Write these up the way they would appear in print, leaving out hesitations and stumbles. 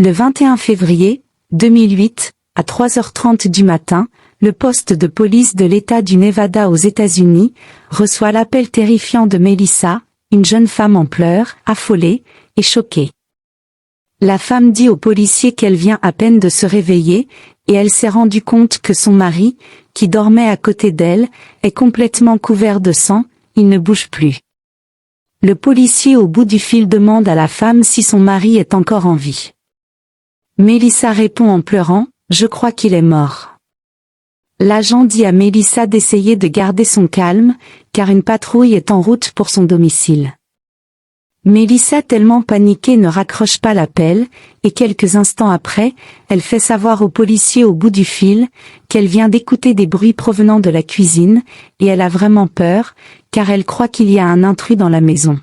Le 21 février 2008, à 3h30 du matin, le poste de police de l'État du Nevada aux États-Unis reçoit l'appel terrifiant de Melissa, une jeune femme en pleurs, affolée et choquée. La femme dit au policier qu'elle vient à peine de se réveiller, et elle s'est rendue compte que son mari, qui dormait à côté d'elle, est complètement couvert de sang, il ne bouge plus. Le policier au bout du fil demande à la femme si son mari est encore en vie. Melissa répond en pleurant, « Je crois qu'il est mort ». L'agent dit à Melissa d'essayer de garder son calme, car une patrouille est en route pour son domicile. Melissa, tellement paniquée, ne raccroche pas l'appel, et quelques instants après, elle fait savoir au policier au bout du fil qu'elle vient d'écouter des bruits provenant de la cuisine, et elle a vraiment peur, car elle croit qu'il y a un intrus dans la maison.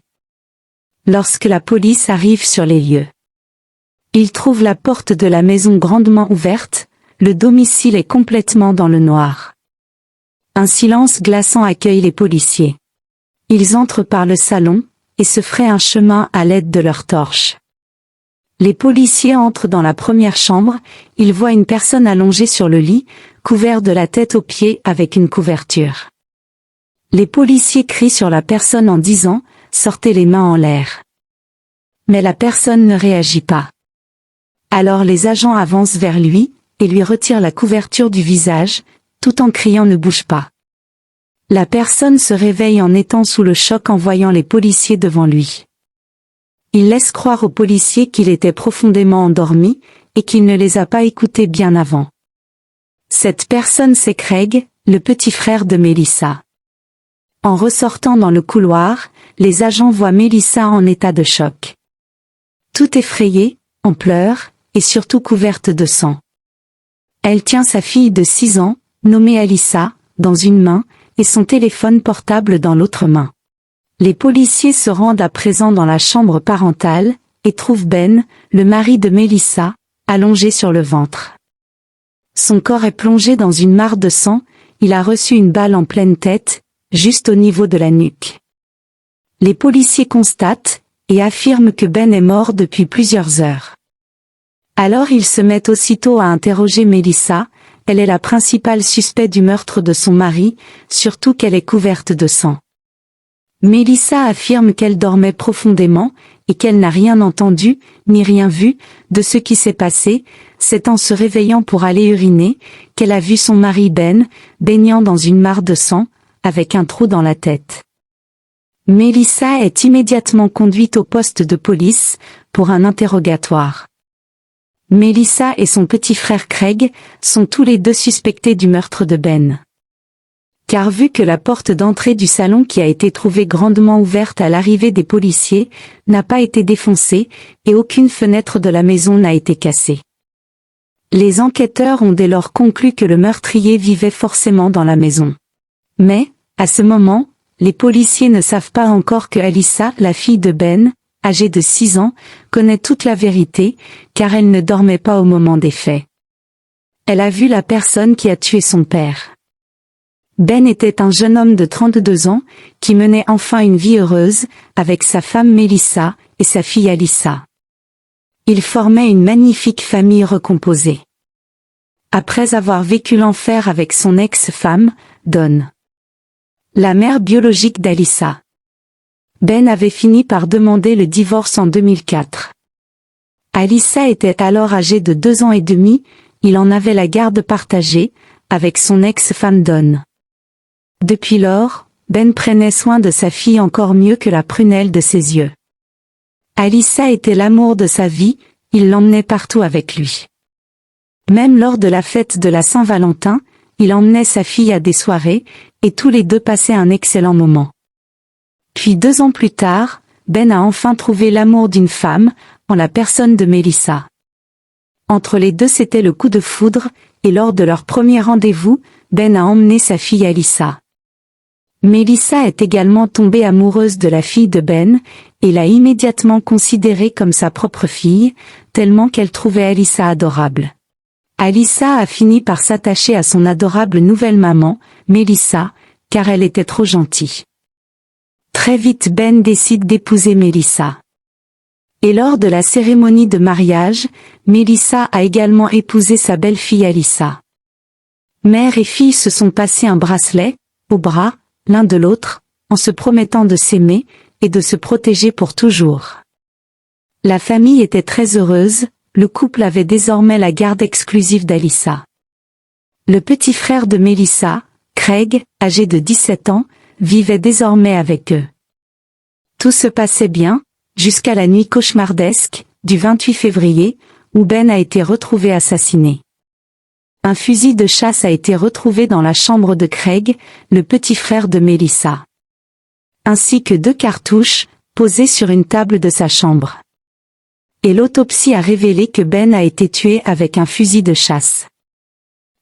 Lorsque la police arrive sur les lieux, ils trouvent la porte de la maison grandement ouverte, le domicile est complètement dans le noir. Un silence glaçant accueille les policiers. Ils entrent par le salon, et se fraient un chemin à l'aide de leurs torches. Les policiers entrent dans la première chambre, ils voient une personne allongée sur le lit, couvert de la tête aux pieds avec une couverture. Les policiers crient sur la personne en disant « Sortez les mains en l'air ». Mais la personne ne réagit pas. Alors les agents avancent vers lui, et lui retirent la couverture du visage, tout en criant « Ne bouge pas ». La personne se réveille en étant sous le choc en voyant les policiers devant lui. Il laisse croire aux policiers qu'il était profondément endormi, et qu'il ne les a pas écoutés bien avant. Cette personne c'est Craig, le petit frère de Melissa. En ressortant dans le couloir, les agents voient Melissa en état de choc. Tout effrayée, en pleurs, et surtout couverte de sang. Elle tient sa fille de 6 ans, nommée Alyssa, dans une main, et son téléphone portable dans l'autre main. Les policiers se rendent à présent dans la chambre parentale, et trouvent Ben, le mari de Melissa, allongé sur le ventre. Son corps est plongé dans une mare de sang, il a reçu une balle en pleine tête, juste au niveau de la nuque. Les policiers constatent, et affirment que Ben est mort depuis plusieurs heures. Alors ils se mettent aussitôt à interroger Melissa, elle est la principale suspecte du meurtre de son mari, surtout qu'elle est couverte de sang. Melissa affirme qu'elle dormait profondément, et qu'elle n'a rien entendu, ni rien vu, de ce qui s'est passé, c'est en se réveillant pour aller uriner, qu'elle a vu son mari Ben, baignant dans une mare de sang, avec un trou dans la tête. Melissa est immédiatement conduite au poste de police, pour un interrogatoire. Melissa et son petit frère Craig sont tous les deux suspectés du meurtre de Ben. Car vu que la porte d'entrée du salon qui a été trouvée grandement ouverte à l'arrivée des policiers, n'a pas été défoncée, et aucune fenêtre de la maison n'a été cassée. Les enquêteurs ont dès lors conclu que le meurtrier vivait forcément dans la maison. Mais, à ce moment, les policiers ne savent pas encore que Alyssa, la fille de Ben, âgée de 6 ans, connaît toute la vérité, car elle ne dormait pas au moment des faits. Elle a vu la personne qui a tué son père. Ben était un jeune homme de 32 ans, qui menait enfin une vie heureuse, avec sa femme Melissa, et sa fille Alyssa. Il formait une magnifique famille recomposée. Après avoir vécu l'enfer avec son ex-femme, Dawn, la mère biologique d'Alyssa, Ben avait fini par demander le divorce en 2004. Alyssa était alors âgée de 2 ans et demi, il en avait la garde partagée, avec son ex-femme Dawn. Depuis lors, Ben prenait soin de sa fille encore mieux que la prunelle de ses yeux. Alyssa était l'amour de sa vie, il l'emmenait partout avec lui. Même lors de la fête de la Saint-Valentin, il emmenait sa fille à des soirées, et tous les deux passaient un excellent moment. Puis 2 ans plus tard, Ben a enfin trouvé l'amour d'une femme, en la personne de Melissa. Entre les deux c'était le coup de foudre, et lors de leur premier rendez-vous, Ben a emmené sa fille Alyssa. Melissa est également tombée amoureuse de la fille de Ben, et l'a immédiatement considérée comme sa propre fille, tellement qu'elle trouvait Alyssa adorable. Alyssa a fini par s'attacher à son adorable nouvelle maman, Melissa, car elle était trop gentille. Très vite Ben décide d'épouser Melissa. Et lors de la cérémonie de mariage, Mélissa a également épousé sa belle-fille Alyssa. Mère et fille se sont passé un bracelet, au bras, l'un de l'autre, en se promettant de s'aimer, et de se protéger pour toujours. La famille était très heureuse, le couple avait désormais la garde exclusive d'Alyssa. Le petit frère de Mélissa, Craig, âgé de 17 ans, vivait désormais avec eux. Tout se passait bien, jusqu'à la nuit cauchemardesque, du 28 février, où Ben a été retrouvé assassiné. Un fusil de chasse a été retrouvé dans la chambre de Craig, le petit frère de Mélissa. Ainsi que 2 cartouches, posées sur une table de sa chambre. Et l'autopsie a révélé que Ben a été tué avec un fusil de chasse.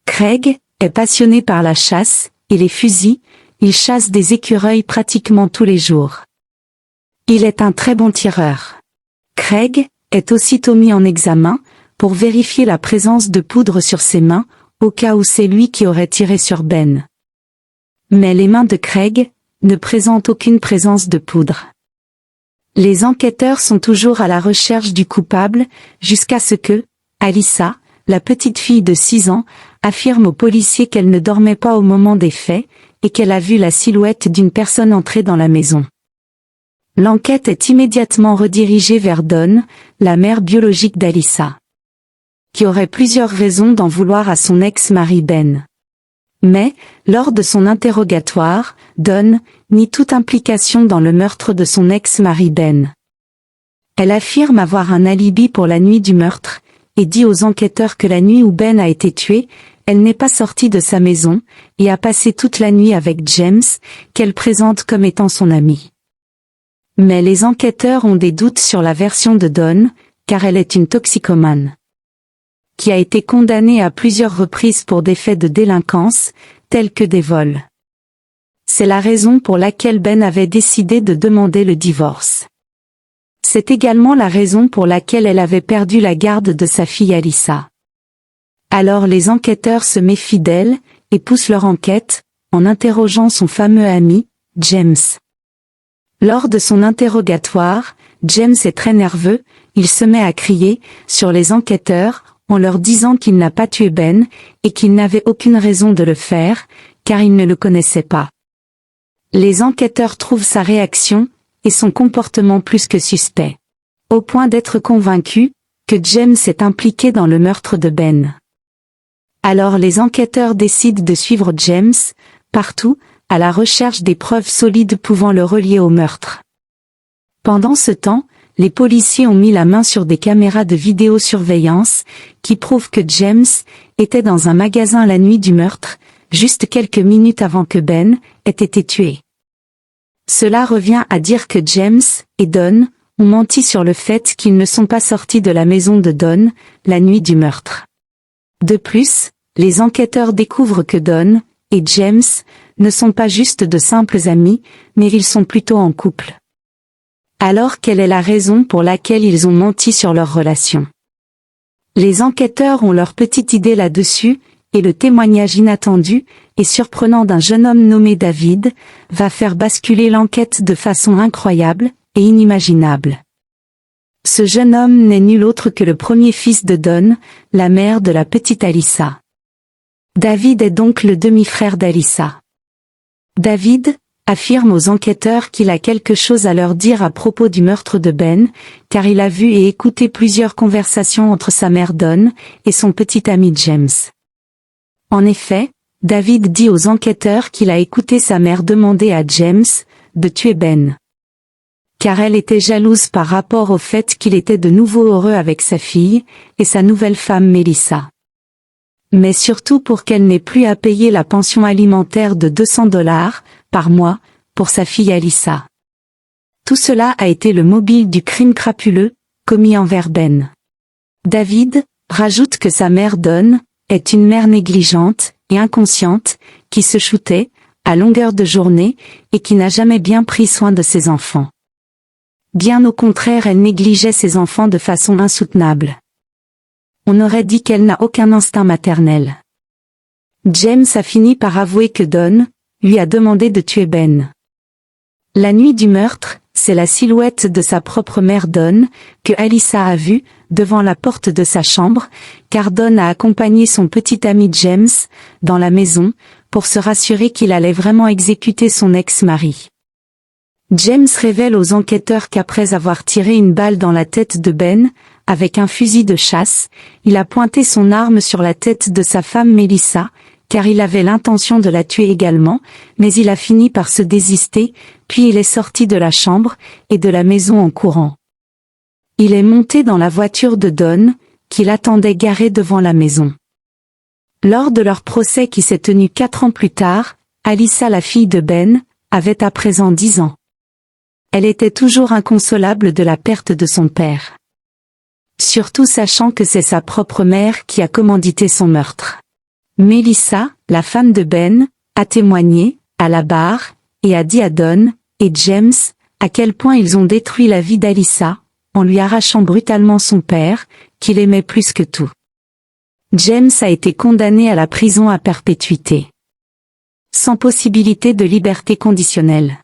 Craig est passionné par la chasse et les fusils, il chasse des écureuils pratiquement tous les jours. Il est un très bon tireur. Craig est aussitôt mis en examen pour vérifier la présence de poudre sur ses mains, au cas où c'est lui qui aurait tiré sur Ben. Mais les mains de Craig ne présentent aucune présence de poudre. Les enquêteurs sont toujours à la recherche du coupable, jusqu'à ce que Alyssa, la petite fille de 6 ans, affirme aux policiers qu'elle ne dormait pas au moment des faits, et qu'elle a vu la silhouette d'une personne entrer dans la maison. L'enquête est immédiatement redirigée vers Dawn, la mère biologique d'Alyssa, qui aurait plusieurs raisons d'en vouloir à son ex-mari Ben. Mais, lors de son interrogatoire, Dawn nie toute implication dans le meurtre de son ex-mari Ben. Elle affirme avoir un alibi pour la nuit du meurtre, et dit aux enquêteurs que la nuit où Ben a été tué, elle n'est pas sortie de sa maison, et a passé toute la nuit avec James, qu'elle présente comme étant son ami. Mais les enquêteurs ont des doutes sur la version de Dawn, car elle est une toxicomane, qui a été condamnée à plusieurs reprises pour des faits de délinquance, tels que des vols. C'est la raison pour laquelle Ben avait décidé de demander le divorce. C'est également la raison pour laquelle elle avait perdu la garde de sa fille Alyssa. Alors les enquêteurs se méfient d'elle, et poussent leur enquête, en interrogeant son fameux ami, James. Lors de son interrogatoire, James est très nerveux, il se met à crier sur les enquêteurs, en leur disant qu'il n'a pas tué Ben, et qu'il n'avait aucune raison de le faire, car il ne le connaissait pas. Les enquêteurs trouvent sa réaction, et son comportement plus que suspect, au point d'être convaincus que James est impliqué dans le meurtre de Ben. Alors les enquêteurs décident de suivre James, partout, à la recherche des preuves solides pouvant le relier au meurtre. Pendant ce temps, les policiers ont mis la main sur des caméras de vidéosurveillance, qui prouvent que James était dans un magasin la nuit du meurtre, juste quelques minutes avant que Ben ait été tué. Cela revient à dire que James et Dawn ont menti sur le fait qu'ils ne sont pas sortis de la maison de Dawn, la nuit du meurtre. De plus, les enquêteurs découvrent que Dawn et James ne sont pas juste de simples amis, mais ils sont plutôt en couple. Alors quelle est la raison pour laquelle ils ont menti sur leur relation? Les enquêteurs ont leur petite idée là-dessus, et le témoignage inattendu et surprenant d'un jeune homme nommé David va faire basculer l'enquête de façon incroyable et inimaginable. Ce jeune homme n'est nul autre que le premier fils de Dawn, la mère de la petite Alyssa. David est donc le demi-frère d'Alyssa. David affirme aux enquêteurs qu'il a quelque chose à leur dire à propos du meurtre de Ben, car il a vu et écouté plusieurs conversations entre sa mère Dawn et son petit ami James. En effet, David dit aux enquêteurs qu'il a écouté sa mère demander à James de tuer Ben, car elle était jalouse par rapport au fait qu'il était de nouveau heureux avec sa fille et sa nouvelle femme Mélissa. Mais surtout pour qu'elle n'ait plus à payer la pension alimentaire de $200 par mois pour sa fille Alyssa. Tout cela a été le mobile du crime crapuleux commis envers Ben. David rajoute que sa mère Dawn est une mère négligente et inconsciente qui se shootait à longueur de journée et qui n'a jamais bien pris soin de ses enfants. Bien au contraire, elle négligeait ses enfants de façon insoutenable. On aurait dit qu'elle n'a aucun instinct maternel. James a fini par avouer que Dawn lui a demandé de tuer Ben. La nuit du meurtre, c'est la silhouette de sa propre mère Dawn, que Alyssa a vue, devant la porte de sa chambre, car Dawn a accompagné son petit ami James, dans la maison, pour se rassurer qu'il allait vraiment exécuter son ex-mari. James révèle aux enquêteurs qu'après avoir tiré une balle dans la tête de Ben, avec un fusil de chasse, il a pointé son arme sur la tête de sa femme Melissa, car il avait l'intention de la tuer également, mais il a fini par se désister, puis il est sorti de la chambre, et de la maison en courant. Il est monté dans la voiture de Dawn, qui l'attendait garée devant la maison. Lors de leur procès qui s'est tenu 4 ans plus tard, Alyssa, la fille de Ben, avait à présent 10 ans. Elle était toujours inconsolable de la perte de son père. Surtout sachant que c'est sa propre mère qui a commandité son meurtre. Melissa, la femme de Ben, a témoigné, à la barre, et a dit à Dawn et James, à quel point ils ont détruit la vie d'Alyssa, en lui arrachant brutalement son père, qu'il aimait plus que tout. James a été condamné à la prison à perpétuité, sans possibilité de liberté conditionnelle.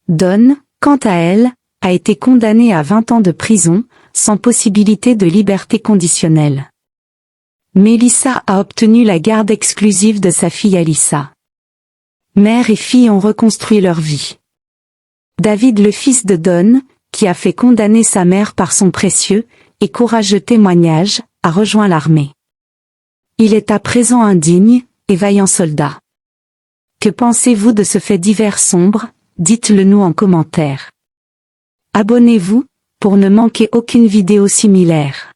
Dawn, quant à elle, a été condamnée à 20 ans de prison, sans possibilité de liberté conditionnelle. Melissa a obtenu la garde exclusive de sa fille Alyssa. Mère et fille ont reconstruit leur vie. David, le fils de Dawn, qui a fait condamner sa mère par son précieux et courageux témoignage, a rejoint l'armée. Il est à présent un digne et vaillant soldat. Que pensez-vous de ce fait divers sombre? Dites-le nous en commentaire. Abonnez-vous, pour ne manquer aucune vidéo similaire.